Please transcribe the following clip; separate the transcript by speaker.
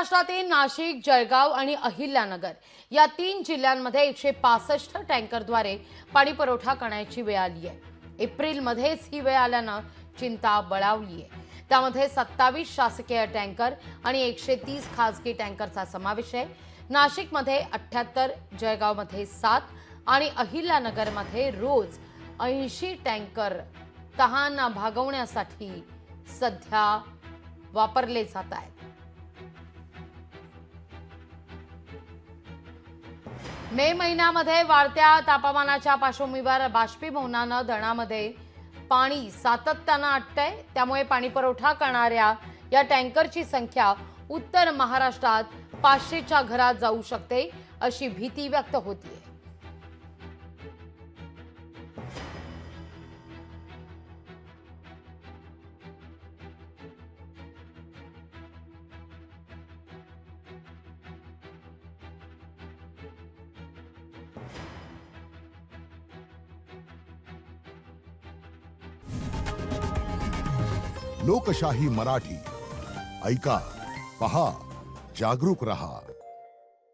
Speaker 1: महाराष्ट्रातील नाशिक, जळगाव आणि अहिल्यानगर या 3 जिल्ह्यांमध्ये 165 टँकरद्वारे पाणी पुरवठा करण्याची वेळ आली आहे। एप्रिलमध्येच ही वेळ आल्यानं चिंता बळावली आहे। त्यामध्ये 27 शासकीय टँकर आणि 130 खासगी टँकरचा समावेश आहे। नाशिकमध्ये 78, जळगावमध्ये 7 आणि अहिल्यानगरमध्ये रोज 80 टँकर तहान भागवण्यासाठी सध्या वापरले जात आहेत। मे महिन्यामध्ये वाढत्या तापमानाच्या पार्श्वभूमीवर बाष्पीभवनानं धरणामध्ये पाणी सातत्यानं आटतंय। त्यामुळे पाणी पुरवठा करणाऱ्या या टँकरची संख्या उत्तर महाराष्ट्रात 500च्या घरात जाऊ शकते अशी भीती व्यक्त होतीये।
Speaker 2: लोकशाही मराठी ऐका, पहा, जागरूक रहा।